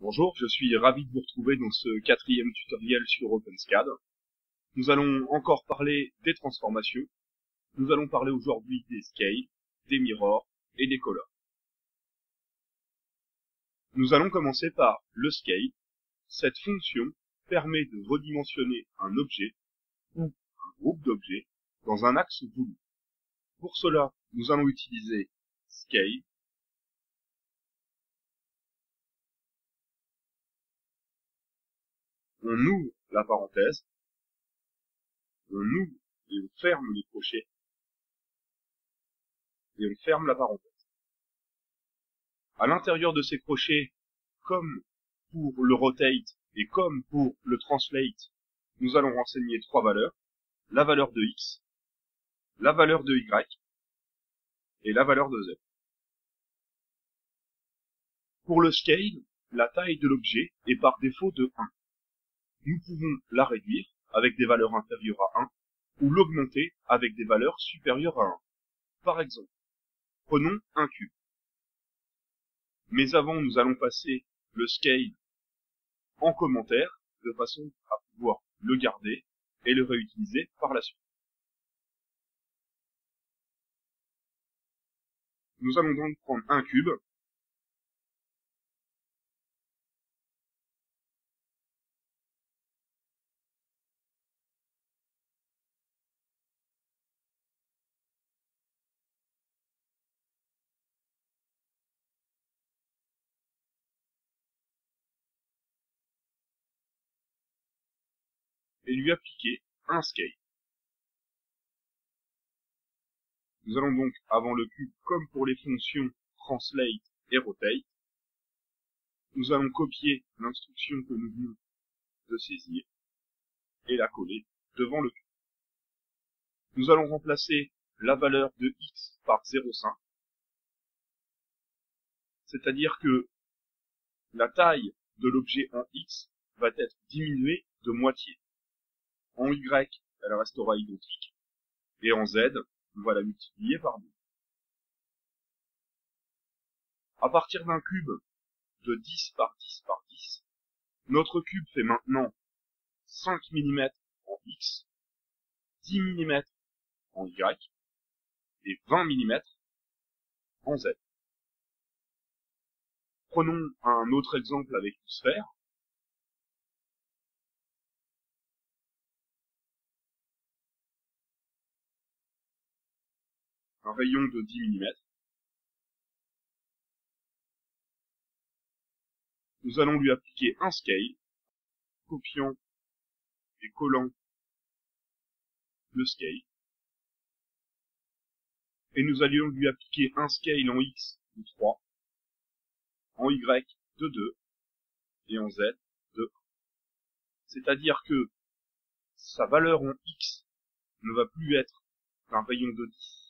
Bonjour, je suis ravi de vous retrouver dans ce quatrième tutoriel sur OpenSCAD. Nous allons encore parler des transformations. Nous allons parler aujourd'hui des scales, des mirrors et des colors. Nous allons commencer par le scale. Cette fonction permet de redimensionner un objet ou un groupe d'objets dans un axe voulu. Pour cela, nous allons utiliser scale. On ouvre la parenthèse, on ouvre et on ferme les crochets, et on ferme la parenthèse. À l'intérieur de ces crochets, comme pour le rotate et comme pour le translate, nous allons renseigner trois valeurs: la valeur de x, la valeur de y et la valeur de z. Pour le scale, la taille de l'objet est par défaut de 1. Nous pouvons la réduire avec des valeurs inférieures à 1 ou l'augmenter avec des valeurs supérieures à 1. Par exemple, prenons un cube. Mais avant, nous allons passer le scale en commentaire de façon à pouvoir le garder et le réutiliser par la suite. Nous allons donc prendre un cube et lui appliquer un scale. Nous allons donc, avant le cube, comme pour les fonctions translate et rotate, nous allons copier l'instruction que nous venons de saisir et la coller devant le cube. Nous allons remplacer la valeur de x par 0,5, c'est-à-dire que la taille de l'objet en x va être diminuée de moitié. En y, elle restera identique, et en z, on va la multiplier par 2. À partir d'un cube de 10 par 10 par 10, notre cube fait maintenant 5 mm en x, 10 mm en y et 20 mm en z. Prenons un autre exemple avec une sphère. Un rayon de 10 mm. Nous allons lui appliquer un scale, copiant et collant le scale. Et nous allions lui appliquer un scale en x de 3, en y de 2 et en z de 1. C'est-à-dire que sa valeur en x ne va plus être d'un rayon de 10,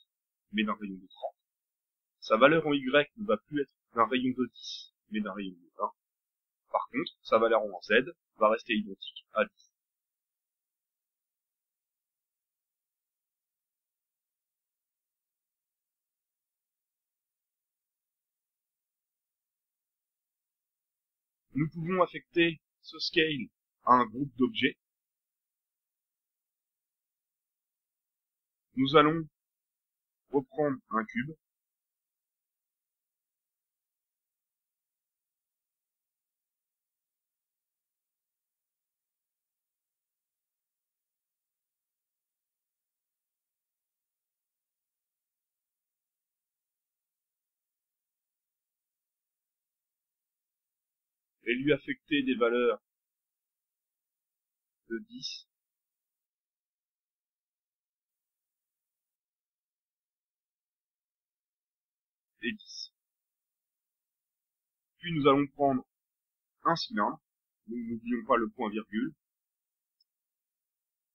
mais d'un rayon de 30. Sa valeur en y ne va plus être d'un rayon de 10, mais d'un rayon de 20. Par contre, sa valeur en z va rester identique à 10. Nous pouvons affecter ce scale à un groupe d'objets. Nous allons reprendre un cube, et lui affecter des valeurs de 10, et 10. Puis nous allons prendre un cylindre, nous n'oublions pas le point virgule,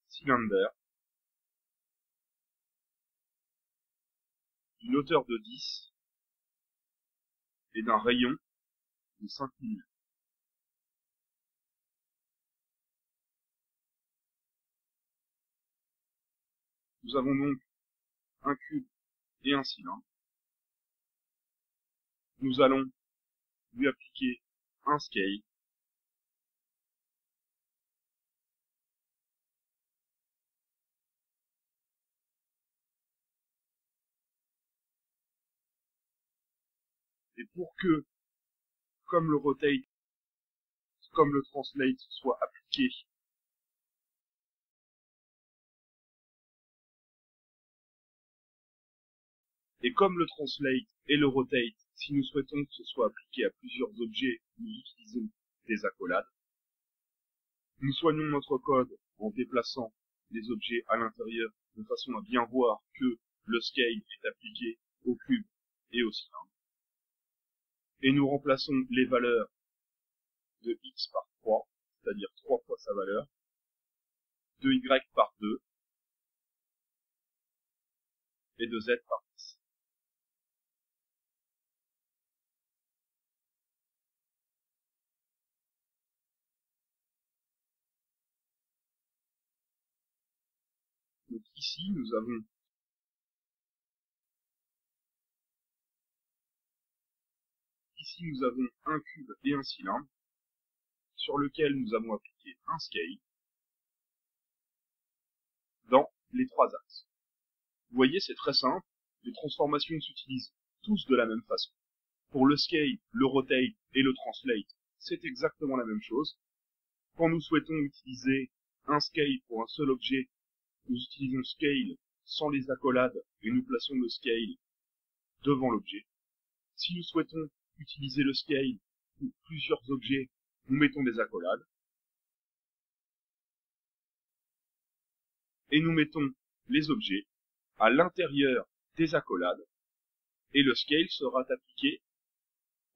cylinder, d'une hauteur de 10 et d'un rayon de 5 mm. Nous avons donc un cube et un cylindre. Nous allons lui appliquer un scale pour que, comme le rotate, comme le translate soit appliqué et comme le translate et le rotate, si nous souhaitons que ce soit appliqué à plusieurs objets, nous utilisons des accolades. Nous soignons notre code en déplaçant les objets à l'intérieur de façon à bien voir que le scale est appliqué au cube et au cylindre. Et nous remplaçons les valeurs de x par 3, c'est-à-dire 3 fois sa valeur, de y par 2 et de z par 10. Donc ici, nous avons un cube et un cylindre sur lequel nous avons appliqué un scale dans les trois axes. Vous voyez, c'est très simple. Les transformations s'utilisent tous de la même façon. Pour le scale, le rotate et le translate, c'est exactement la même chose. Quand nous souhaitons utiliser un scale pour un seul objet, nous utilisons scale sans les accolades et nous plaçons le scale devant l'objet. Si nous souhaitons utiliser le scale pour plusieurs objets, nous mettons des accolades. Et nous mettons les objets à l'intérieur des accolades et le scale sera appliqué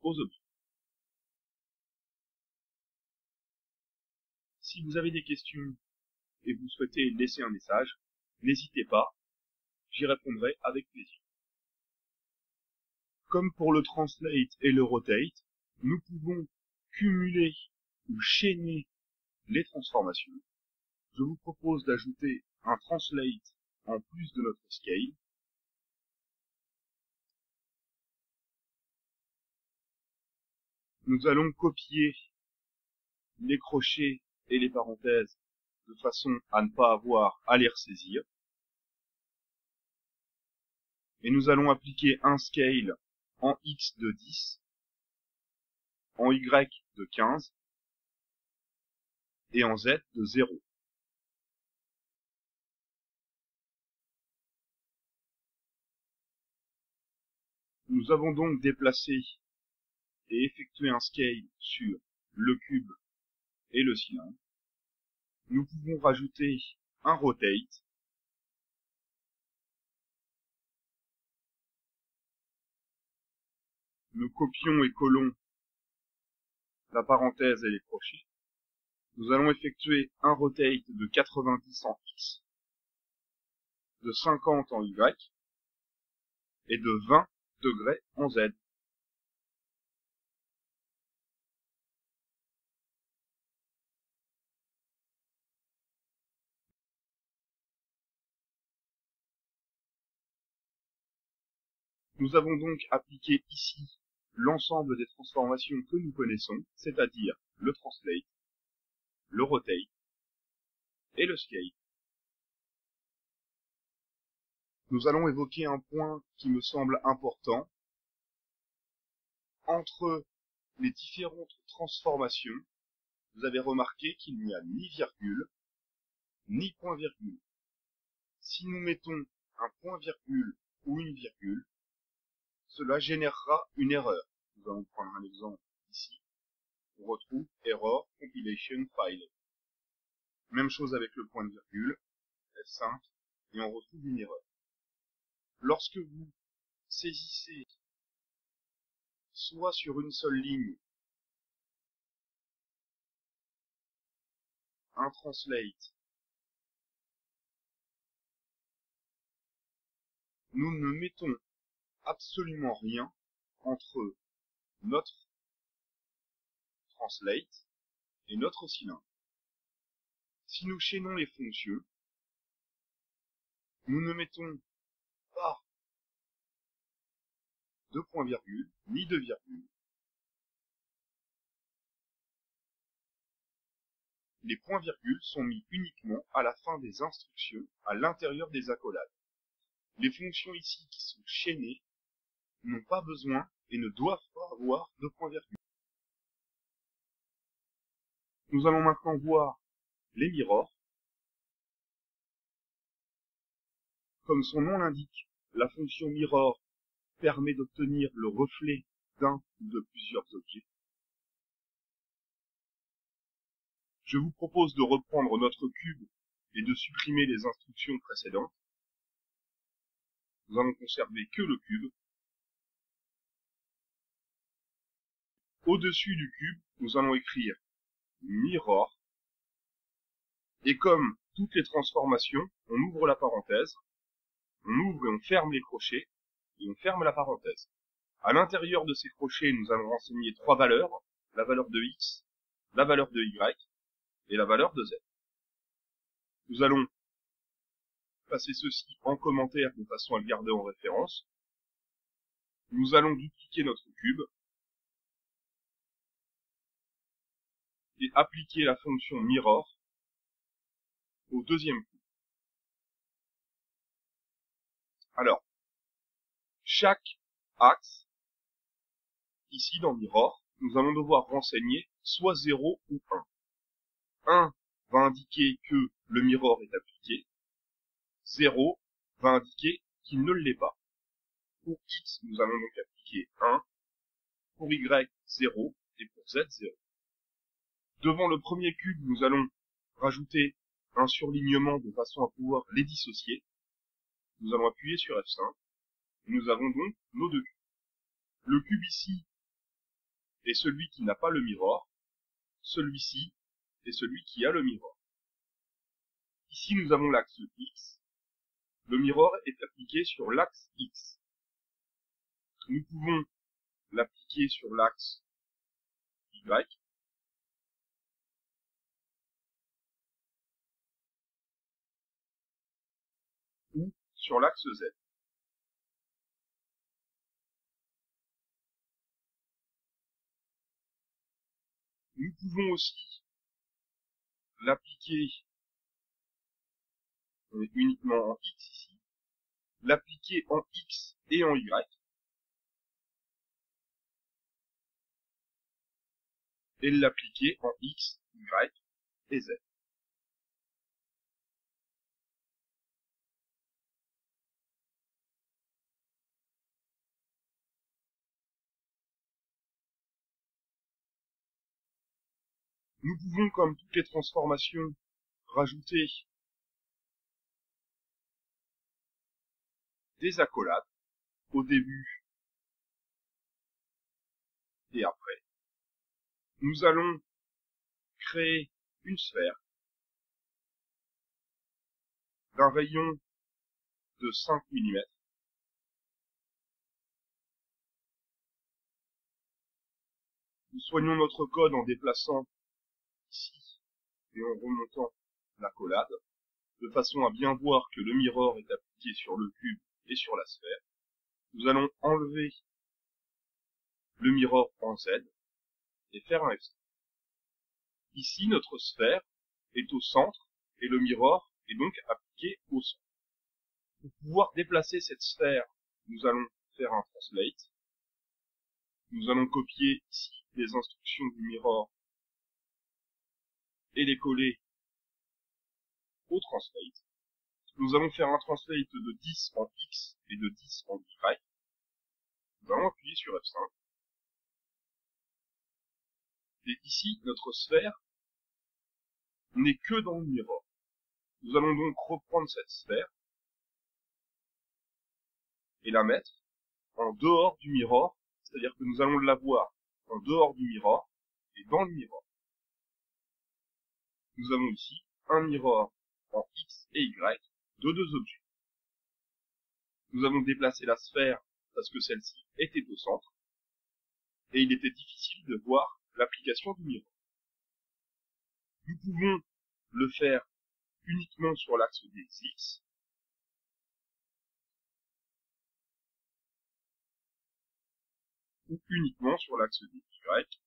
aux objets. Si vous avez des questions et vous souhaitez laisser un message, n'hésitez pas, j'y répondrai avec plaisir. Comme pour le translate et le rotate, nous pouvons cumuler ou chaîner les transformations. Je vous propose d'ajouter un translate en plus de notre scale. Nous allons copier les crochets et les parenthèses de façon à ne pas avoir à les ressaisir. Et nous allons appliquer un scale en X de 10, en Y de 15 et en Z de 0. Nous avons donc déplacé et effectué un scale sur le cube et le cylindre. Nous pouvons rajouter un rotate. Nous copions et collons la parenthèse et les crochets. Nous allons effectuer un rotate de 90 en X, de 50 en Y et de 20 degrés en Z. Nous avons donc appliqué ici l'ensemble des transformations que nous connaissons, c'est-à-dire le translate, le rotate et le scale. Nous allons évoquer un point qui me semble important. Entre les différentes transformations, vous avez remarqué qu'il n'y a ni virgule, ni point-virgule. Si nous mettons un point-virgule ou une virgule, cela générera une erreur. Nous allons prendre un exemple ici. On retrouve Error Compilation File. Même chose avec le point de virgule, F5, et on retrouve une erreur. Lorsque vous saisissez soit sur une seule ligne un translate, nous ne mettons absolument rien entre notre translate et notre cylindre. Si nous chaînons les fonctions, nous ne mettons pas de point-virgule ni de virgule. Les points-virgules sont mis uniquement à la fin des instructions, à l'intérieur des accolades. Les fonctions ici qui sont chaînées n'ont pas besoin et ne doivent pas avoir de point-virgule. Nous allons maintenant voir les mirrors. Comme son nom l'indique, la fonction mirror permet d'obtenir le reflet d'un ou de plusieurs objets. Je vous propose de reprendre notre cube et de supprimer les instructions précédentes. Nous allons conserver que le cube. Au-dessus du cube, nous allons écrire mirror. Et comme toutes les transformations, on ouvre la parenthèse, on ouvre et on ferme les crochets, et on ferme la parenthèse. À l'intérieur de ces crochets, nous allons renseigner trois valeurs, la valeur de x, la valeur de y et la valeur de z. Nous allons passer ceci en commentaire de façon à le garder en référence. Nous allons dupliquer notre cube et appliquer la fonction mirror au deuxième cube. Alors, chaque axe, ici dans mirror, nous allons devoir renseigner soit 0 ou 1. 1 va indiquer que le mirror est appliqué. 0 va indiquer qu'il ne l'est pas. Pour x, nous allons donc appliquer 1. Pour y, 0. Et pour z, 0. Devant le premier cube, nous allons rajouter un surlignement de façon à pouvoir les dissocier. Nous allons appuyer sur F5. Et nous avons donc nos deux cubes. Le cube ici est celui qui n'a pas le mirror. Celui-ci est celui qui a le mirror. Ici, nous avons l'axe X. Le mirror est appliqué sur l'axe X. Nous pouvons l'appliquer sur l'axe Y. Ou sur l'axe Z. Nous pouvons aussi l'appliquer uniquement en X ici, l'appliquer en X et en Y, et l'appliquer en X, Y et Z. Nous pouvons, comme toutes les transformations, rajouter des accolades au début et après. Nous allons créer une sphère d'un rayon de 5 mm. Nous soignons notre code en déplaçant ici et en remontant l'accolade, de façon à bien voir que le mirror est appliqué sur le cube et sur la sphère. Nous allons enlever le mirror en Z et faire un F5. Ici, notre sphère est au centre et le mirror est donc appliqué au centre. Pour pouvoir déplacer cette sphère, nous allons faire un translate. Nous allons copier ici les instructions du mirror et les coller au translate. Nous allons faire un translate de 10 en X et de 10 en Y. Nous allons appuyer sur F5. Et ici, notre sphère n'est que dans le mirror. Nous allons donc reprendre cette sphère et la mettre en dehors du mirror, c'est-à-dire que nous allons la voir en dehors du mirror et dans le mirror. Nous avons ici un mirror en X et Y de deux objets. Nous avons déplacé la sphère parce que celle-ci était au centre et il était difficile de voir l'application du mirror. Nous pouvons le faire uniquement sur l'axe des X ou uniquement sur l'axe des Y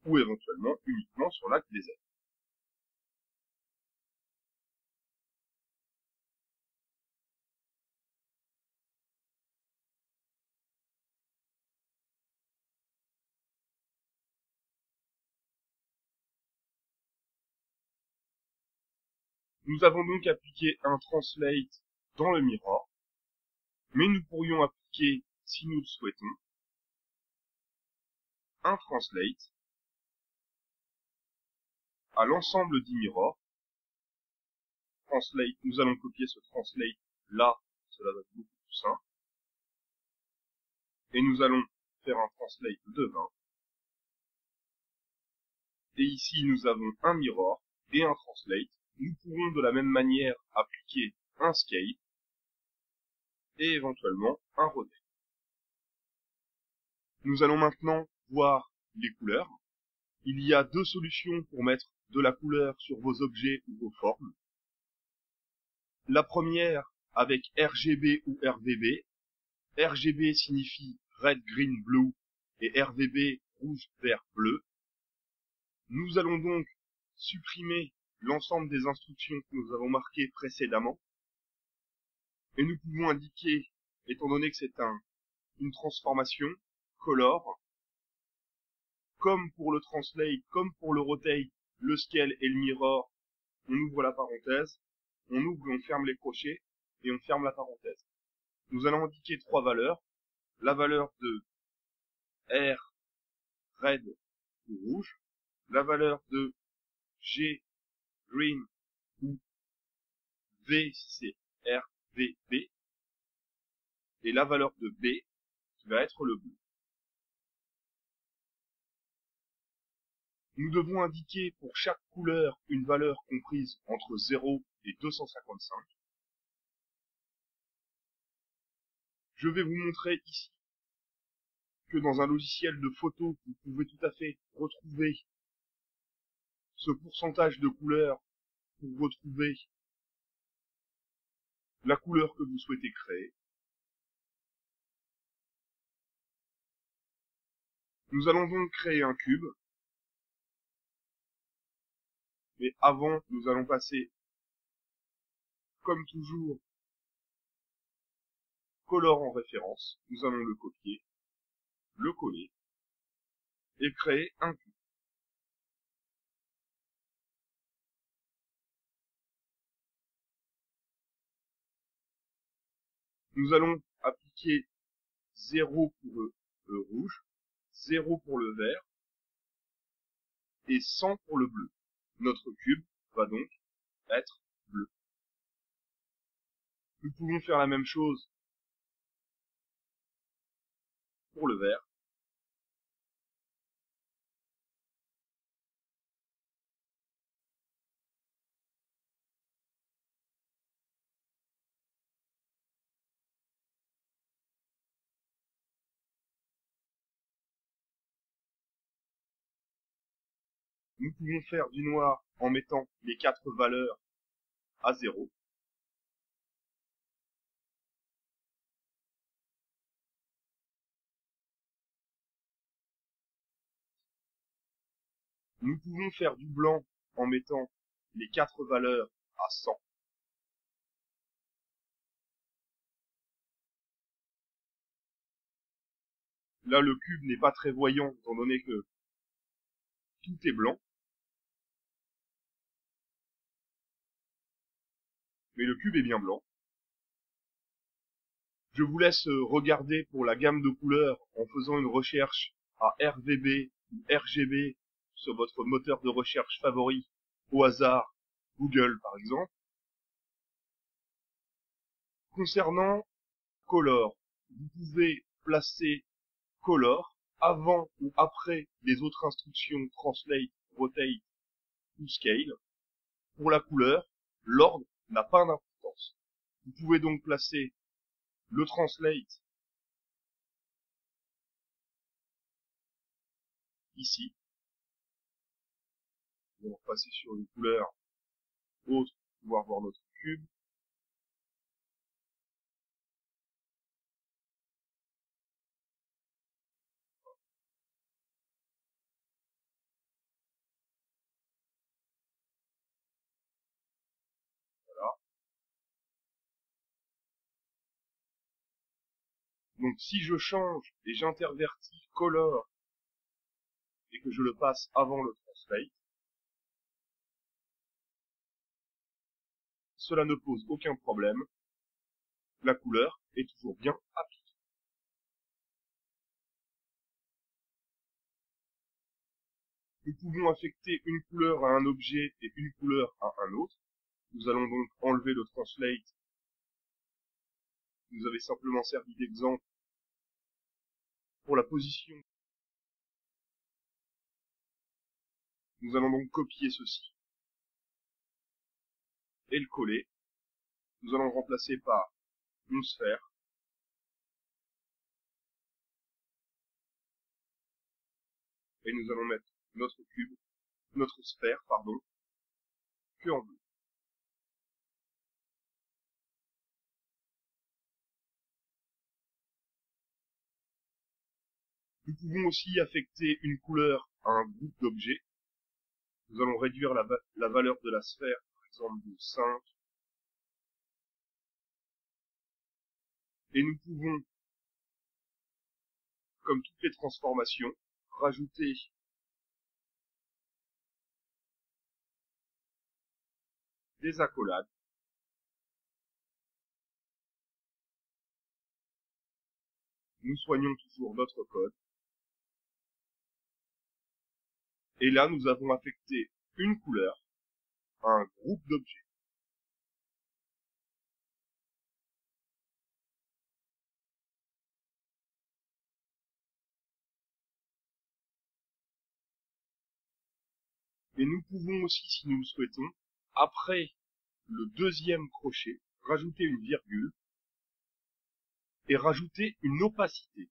ou éventuellement uniquement sur l'axe des Z. Nous avons donc appliqué un translate dans le mirror, mais nous pourrions appliquer, si nous le souhaitons, un translate à l'ensemble du mirror. Translate, nous allons copier ce translate là, cela va être beaucoup plus simple. Et nous allons faire un translate de 20. Et ici, nous avons un mirror et un translate. Nous pourrons de la même manière appliquer un scale et éventuellement un rotate. Nous allons maintenant voir les couleurs. Il y a deux solutions pour mettre de la couleur sur vos objets ou vos formes. La première avec RGB ou RVB. RGB signifie Red, Green, Blue et RVB rouge, vert, bleu. Nous allons donc supprimer l'ensemble des instructions que nous avons marquées précédemment. Et nous pouvons indiquer, étant donné que c'est une transformation, color, comme pour le translate, comme pour le rotate, le scale et le mirror, on ouvre la parenthèse, on ouvre et on ferme les crochets, et on ferme la parenthèse. Nous allons indiquer trois valeurs. La valeur de R, red ou rouge, la valeur de G, green ou V si c'est R, V, B, et la valeur de B qui va être le bleu. Nous devons indiquer pour chaque couleur une valeur comprise entre 0 et 255. Je vais vous montrer ici que dans un logiciel de photo, vous pouvez tout à fait retrouver ce pourcentage de couleurs pour retrouver la couleur que vous souhaitez créer. Nous allons donc créer un cube. Mais avant, nous allons passer, comme toujours, color en référence. Nous allons le copier, le coller et créer un cube. Nous allons appliquer 0 pour le rouge, 0 pour le vert et 100 pour le bleu. Notre cube va donc être bleu. Nous pouvons faire la même chose pour le vert. Nous pouvons faire du noir en mettant les 4 valeurs à 0. Nous pouvons faire du blanc en mettant les 4 valeurs à 100. Là, le cube n'est pas très voyant, étant donné que tout est blanc. Mais le cube est bien blanc. Je vous laisse regarder pour la gamme de couleurs en faisant une recherche à RVB ou RGB sur votre moteur de recherche favori, au hasard, Google par exemple. Concernant Color, vous pouvez placer Color avant ou après les autres instructions Translate, Rotate ou Scale. Pour la couleur, l'ordre n'a pas d'importance. Vous pouvez donc placer le Translate ici. On va passer sur une couleur autre pour pouvoir voir notre cube. Voilà. Donc si je change et j'intervertis Color et que je le passe avant le Translate, cela ne pose aucun problème. La couleur est toujours bien appliquée. Nous pouvons affecter une couleur à un objet et une couleur à un autre. Nous allons donc enlever le translate. Nous avait simplement servi d'exemple pour la position. Nous allons donc copier ceci et le coller. Nous allons le remplacer par une sphère. Et nous allons mettre notre sphère, que en bleu. Nous pouvons aussi affecter une couleur à un groupe d'objets. Nous allons réduire la valeur de la sphère, par exemple de 5. Et nous pouvons, comme toutes les transformations, rajouter des accolades. Nous soignons toujours notre code. Et là, nous avons affecté une couleur à un groupe d'objets. Et nous pouvons aussi, si nous le souhaitons, après le deuxième crochet, rajouter une virgule et rajouter une opacité.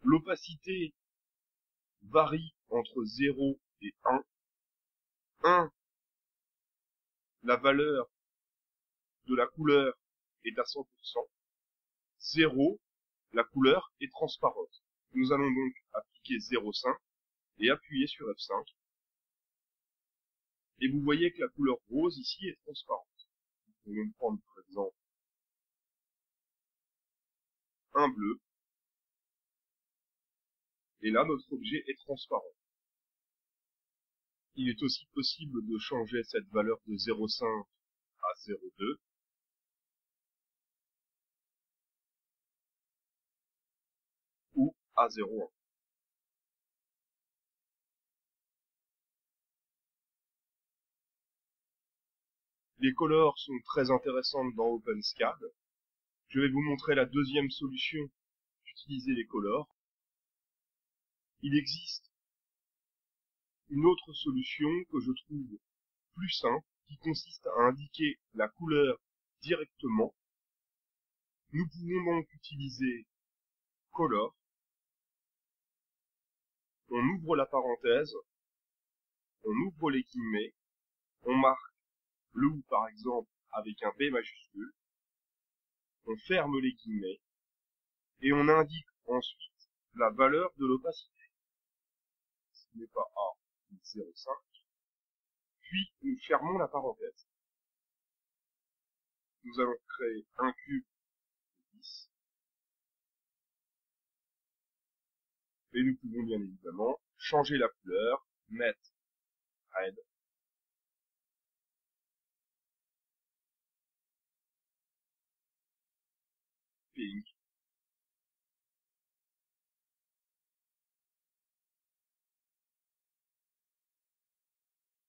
L'opacité varie entre 0 et 1. 1, la valeur de la couleur est à 100%. 0, la couleur est transparente. Nous allons donc appliquer 0,5 et appuyer sur F5. Et vous voyez que la couleur rose ici est transparente. Nous pouvons prendre par exemple un bleu. Et là, notre objet est transparent. Il est aussi possible de changer cette valeur de 0,5 à 0,2. Ou à 0,1. Les colors sont très intéressantes dans OpenSCAD. Je vais vous montrer la deuxième solution d'utiliser les colors. Il existe une autre solution que je trouve plus simple, qui consiste à indiquer la couleur directement. Nous pouvons donc utiliser Color. On ouvre la parenthèse, on ouvre les guillemets, on marque le ou par exemple avec un B majuscule, on ferme les guillemets, et on indique ensuite la valeur de l'opacité. Ce n'est pas A, 0,5. Puis nous fermons la parenthèse. Nous allons créer un cube de 10. Et nous pouvons bien évidemment changer la couleur, mettre red, pink,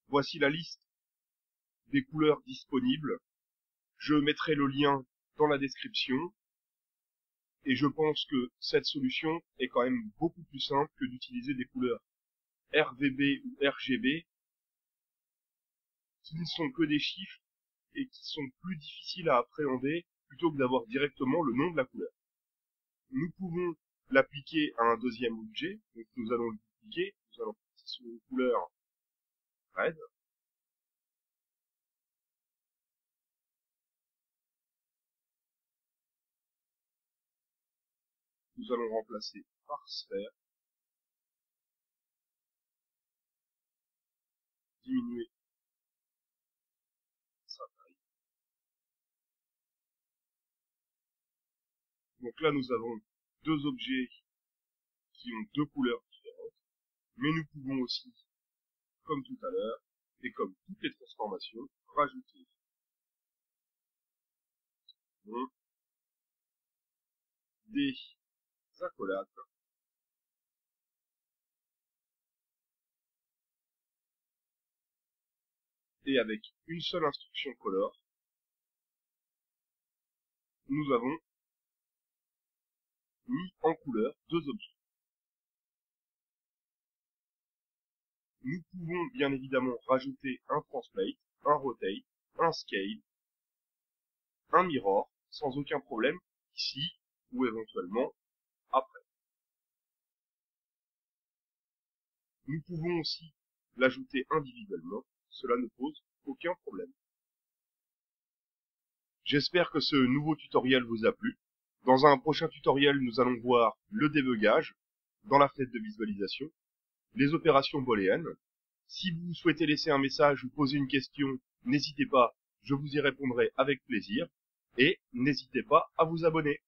voici la liste des couleurs disponibles. Je mettrai le lien dans la description. Et je pense que cette solution est quand même beaucoup plus simple que d'utiliser des couleurs RVB ou RGB qui ne sont que des chiffres et qui sont plus difficiles à appréhender plutôt que d'avoir directement le nom de la couleur. Nous pouvons l'appliquer à un deuxième objet. Donc nous allons le dupliquer. Nous allons passer sur une couleur red. Nous allons remplacer par sphère. Diminuer sa taille. Donc là nous avons deux objets qui ont deux couleurs différentes. Mais nous pouvons aussi, comme tout à l'heure, et comme toutes les transformations, rajouter avons des accolades et avec une seule instruction color, nous avons mis en couleur deux objets. Nous pouvons bien évidemment rajouter un translate, un rotate, un scale, un mirror, sans aucun problème, ici ou éventuellement après. Nous pouvons aussi l'ajouter individuellement, cela ne pose aucun problème. J'espère que ce nouveau tutoriel vous a plu. Dans un prochain tutoriel, nous allons voir le débugage dans la fenêtre de visualisation, les opérations booléennes. Si vous souhaitez laisser un message ou poser une question, n'hésitez pas, je vous y répondrai avec plaisir. Et n'hésitez pas à vous abonner.